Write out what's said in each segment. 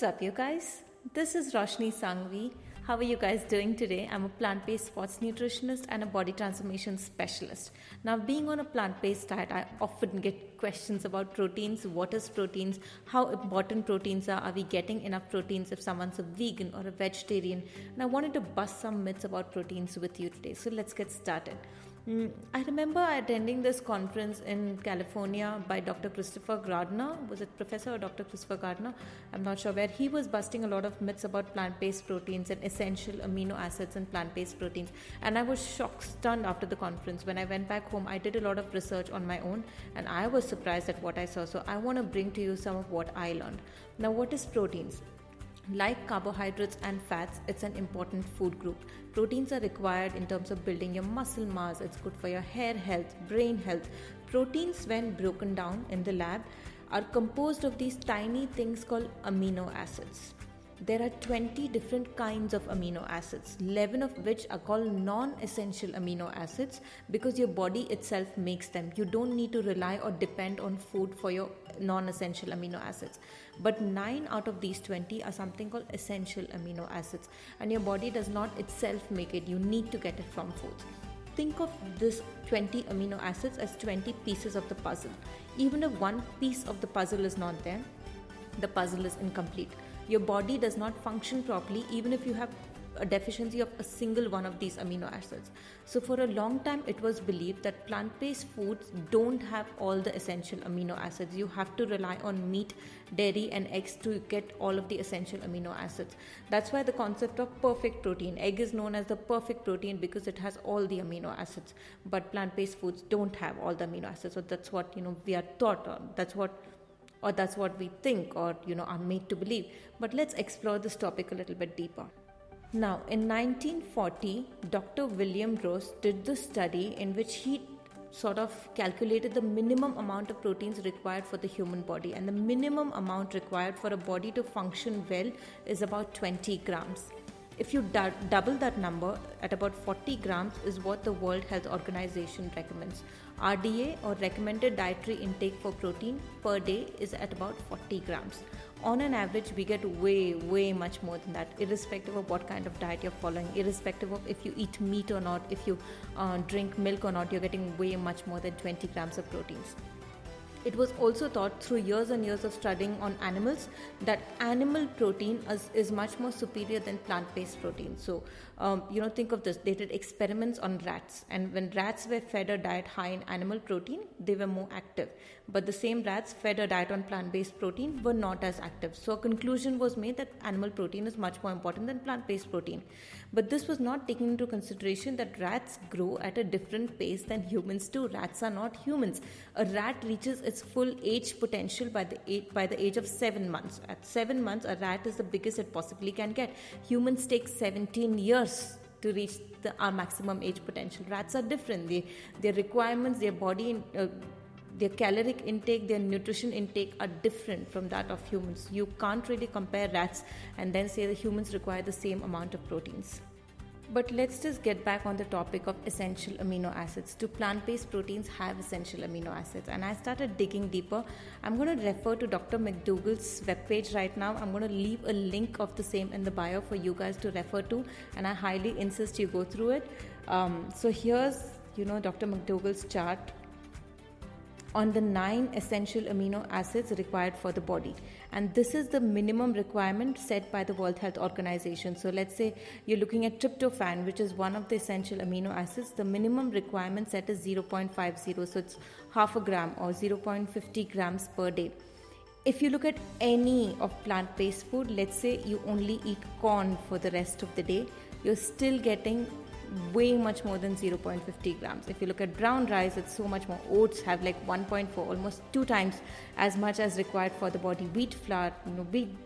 What's up, you guys? This is Roshni Sangvi. How are you guys doing today? I'm a plant based sports nutritionist and a body transformation specialist. Now, being on a plant based diet, I often get questions about proteins. What is proteins? How important proteins are? Are we getting enough proteins if someone's a vegan or a vegetarian? And I wanted to bust some myths about proteins with you today. So, let's get started. I remember attending this conference in California by Dr. Christopher Gardner. Was it Professor or Dr. Christopher Gardner? I'm not sure, where he was busting a lot of myths about plant-based proteins and essential amino acids in plant-based proteins. And I was shocked, stunned after the conference. When I went back home, I did a lot of research on my own and I was surprised at what I saw. So I want to bring to you some of what I learned. Now, what is proteins? Like carbohydrates and fats, it's an important food group. Proteins are required in terms of building your muscle mass. It's good for your hair health, brain health. Proteins, when broken down in the lab, are composed of these tiny things called amino acids. There are 20 different kinds of amino acids, 11 of which are called non-essential amino acids because your body itself makes them. You don't need to rely or depend on food for your non-essential amino acids. But 9 out of these 20 are something called essential amino acids, and your body does not itself make it. You need to get it from foods. Think of this 20 amino acids as 20 pieces of the puzzle. Even if one piece of the puzzle is not there, the puzzle is incomplete. Your body does not function properly even if you have a deficiency of a single one of these amino acids. So for a long time it was believed that plant-based foods don't have all the essential amino acids. You have to rely on meat, dairy and eggs to get all of the essential amino acids. That's why the concept of perfect protein. Egg is known as the perfect protein because it has all the amino acids. But plant-based foods don't have all the amino acids. So that's what we are taught on. That's what we think or are made to believe. But let's explore this topic a little bit deeper. Now, in 1940, Dr. William Ross did this study in which he sort of calculated the minimum amount of proteins required for the human body, and the minimum amount required for a body to function well is about 20 grams. If you double that number at about 40 grams is what the World Health Organization recommends. RDA, or recommended dietary intake for protein per day, is at about 40 grams. On an average, we get way much more than that, irrespective of what kind of diet you're following, irrespective of if you eat meat or not, if you drink milk or not, you're getting way much more than 20 grams of proteins. It was also thought through years and years of studying on animals that animal protein is much more superior than plant-based protein. So, think of this. They did experiments on rats, and when rats were fed a diet high in animal protein, they were more active. But the same rats fed a diet on plant-based protein were not as active. So a conclusion was made that animal protein is much more important than plant-based protein. But this was not taking into consideration that rats grow at a different pace than humans do. Rats are not humans. A rat reaches its full age potential by the age of 7 months. At 7 months, a rat is the biggest it possibly can get. Humans take 17 years to reach our maximum age potential. Rats are different. Their requirements, their body, their caloric intake, their nutrition intake are different from that of humans. You can't really compare rats and then say the humans require the same amount of proteins. But let's just get back on the topic of essential amino acids. Do plant-based proteins have essential amino acids? And I started digging deeper. I'm going to refer to Dr. McDougall's webpage right now. I'm going to leave a link of the same in the bio for you guys to refer to, and I highly insist you go through it. So here's, Dr. McDougall's chart on the 9 essential amino acids required for the body, and this is the minimum requirement set by the World Health Organization. So let's say you're looking at tryptophan, which is one of the essential amino acids. The minimum requirement set is 0.50, so it's half a gram or 0.50 grams per day. If you look at any of plant-based food, let's say you only eat corn for the rest of the day, you're still getting way much more than 0.50 grams. If you look at brown rice, it's so much more. Oats have like 1.4, almost 2 times as much as required for the body. Wheat flour,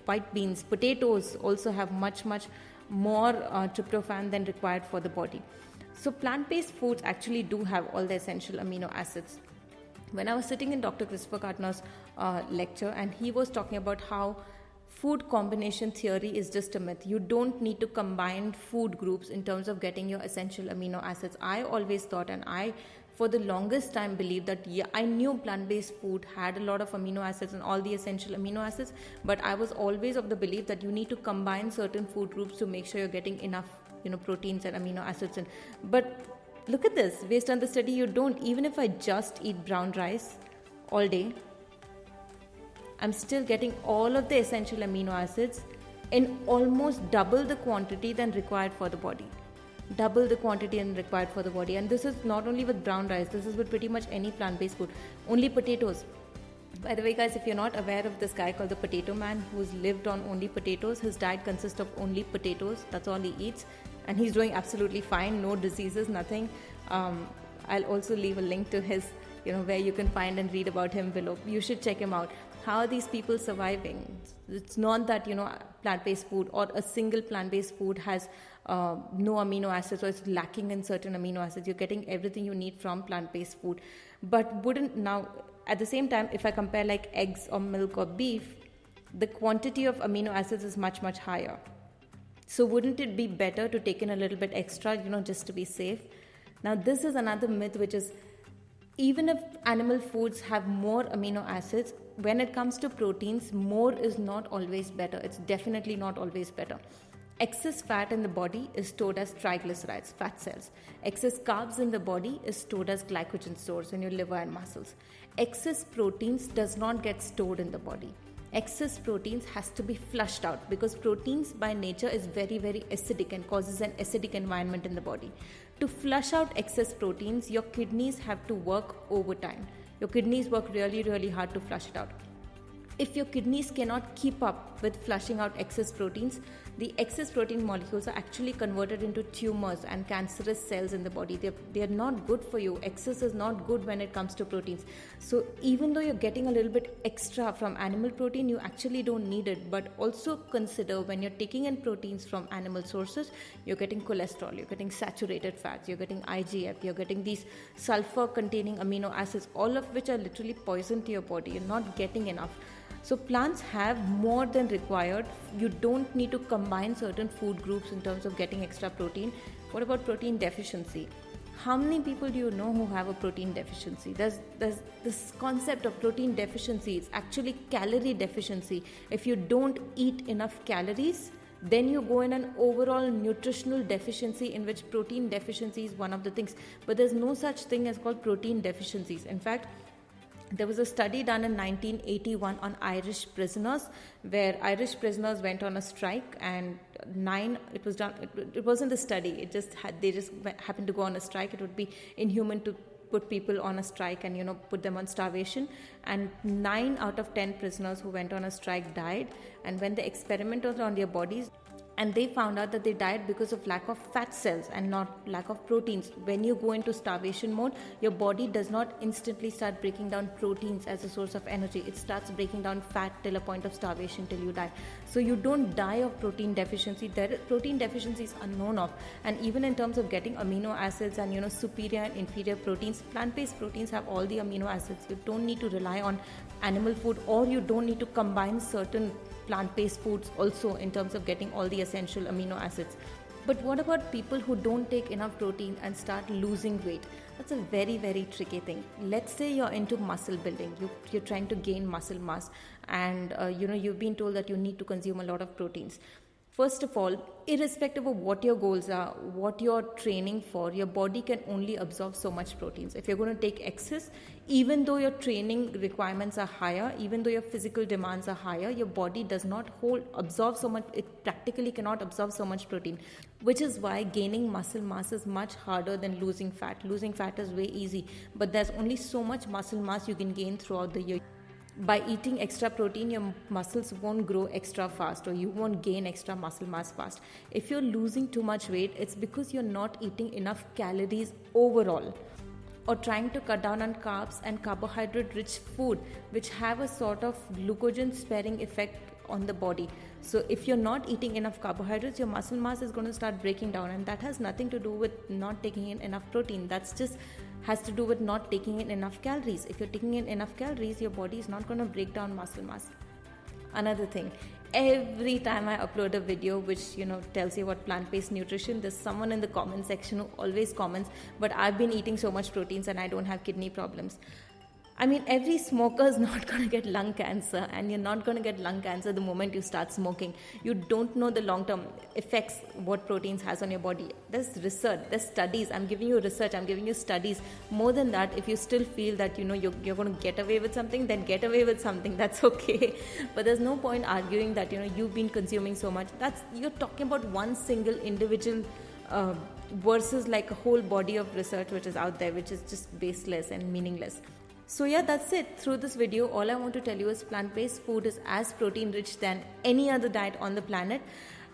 white beans, potatoes also have much more tryptophan than required for the body. So plant-based foods actually do have all the essential amino acids. When I was sitting in Dr. Christopher Gardner's lecture, and he was talking about how food combination theory is just a myth. You don't need to combine food groups in terms of getting your essential amino acids. I always thought, and I for the longest time believed that, yeah, I knew plant-based food had a lot of amino acids and all the essential amino acids, but I was always of the belief that you need to combine certain food groups to make sure you're getting enough, proteins and amino acids in. But look at this, based on the study, you don't. Even if I just eat brown rice all day, I'm still getting all of the essential amino acids in almost double the quantity than required for the body. Double the quantity and required for the body. And this is not only with brown rice, this is with pretty much any plant-based food. Only potatoes. By the way, guys, if you're not aware of this guy called the Potato Man, who's lived on only potatoes, his diet consists of only potatoes. That's all he eats, and he's doing absolutely fine. No diseases, nothing. I'll also leave a link to his, where you can find and read about him below. You should check him out. How are these people surviving? It's not that, plant-based food or a single plant-based food has no amino acids or it's lacking in certain amino acids. You're getting everything you need from plant-based food. But now, at the same time, if I compare like eggs or milk or beef, the quantity of amino acids is much, much higher. So wouldn't it be better to take in a little bit extra, just to be safe? Now, this is another myth, which is, even if animal foods have more amino acids, when it comes to proteins, more is not always better. It's definitely not always better. Excess fat in the body is stored as triglycerides, fat cells. Excess carbs in the body is stored as glycogen stores in your liver and muscles. Excess proteins does not get stored in the body. Excess proteins has to be flushed out, because proteins by nature is very, very acidic and causes an acidic environment in the body. To flush out excess proteins, your kidneys have to work overtime. Your kidneys work really, really hard to flush it out. If your kidneys cannot keep up with flushing out excess proteins, the excess protein molecules are actually converted into tumors and cancerous cells in the body. They are not good for you. Excess is not good when it comes to proteins. So even though you're getting a little bit extra from animal protein, you actually don't need it. But also consider, when you're taking in proteins from animal sources, you're getting cholesterol, you're getting saturated fats, you're getting IGF, you're getting these sulfur containing amino acids, all of which are literally poison to your body. You're not getting enough. So plants have more than required. You don't need to combine certain food groups in terms of getting extra protein. What about protein deficiency? How many people do you know who have a protein deficiency? There's this concept of protein deficiency. It's actually calorie deficiency. If you don't eat enough calories, then you go in an overall nutritional deficiency, in which protein deficiency is one of the things. But there's no such thing as called protein deficiencies. In fact, there was a study done in 1981 on Irish prisoners, where Irish prisoners went on a strike, and it wasn't a study, they just happened to go on a strike. It would be inhuman to put people on a strike and put them on starvation, and 9 out of 10 prisoners who went on a strike died. And when the experiment was on their bodies, and they found out that they died because of lack of fat cells and not lack of proteins. When you go into starvation mode, your body does not instantly start breaking down proteins as a source of energy. It starts breaking down fat till a point of starvation, till you die. So you don't die of protein deficiency. Protein deficiencies are known of. And even in terms of getting amino acids and superior and inferior proteins, plant-based proteins have all the amino acids. You don't need to rely on animal food, or you don't need to combine certain plant-based foods also in terms of getting all the essential amino acids. But what about people who don't take enough protein and start losing weight? That's a very, very tricky thing. Let's say you're into muscle building. You're trying to gain muscle mass, and you've been told that you need to consume a lot of proteins. First of all, irrespective of what your goals are, what you're training for, your body can only absorb so much proteins. If you're going to take excess, even though your training requirements are higher, even though your physical demands are higher, your body does not absorb so much. It practically cannot absorb so much protein, which is why gaining muscle mass is much harder than losing fat. Losing fat is way easy, but there's only so much muscle mass you can gain throughout the year. By eating extra protein, your muscles won't grow extra fast, or you won't gain extra muscle mass fast. If you're losing too much weight, it's because you're not eating enough calories overall, or trying to cut down on carbs and carbohydrate rich food, which have a sort of glucogen sparing effect on the body. So if you're not eating enough carbohydrates, your muscle mass is going to start breaking down, and that has nothing to do with not taking in enough protein. That's just has to do with not taking in enough calories. If you're taking in enough calories, your body is not going to break down muscle mass. Another thing, every time I upload a video which tells you about plant-based nutrition, there's someone in the comment section who always comments, but I've been eating so much proteins and I don't have kidney problems. I mean, every smoker is not going to get lung cancer, and you're not going to get lung cancer the moment you start smoking. You don't know the long-term effects what proteins has on your body. There's research, there's studies. I'm giving you research, I'm giving you studies. More than that, if you still feel that you're going to get away with something, then get away with something. That's okay. But there's no point arguing that you've been consuming so much. You're talking about one single individual versus like a whole body of research which is out there, which is just baseless and meaningless. So yeah, that's it. Through this video, all I want to tell you is plant-based food is as protein rich than any other diet on the planet.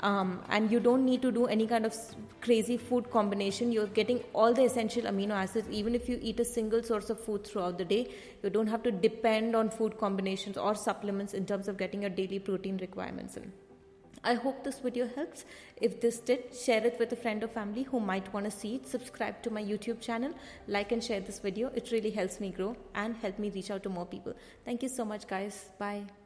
And you don't need to do any kind of crazy food combination. You're getting all the essential amino acids. Even if you eat a single source of food throughout the day, you don't have to depend on food combinations or supplements in terms of getting your daily protein requirements in. I hope this video helps. If this did, share it with a friend or family who might want to see it. Subscribe to my YouTube channel, like and share this video. It really helps me grow and help me reach out to more people. Thank you so much, guys. Bye.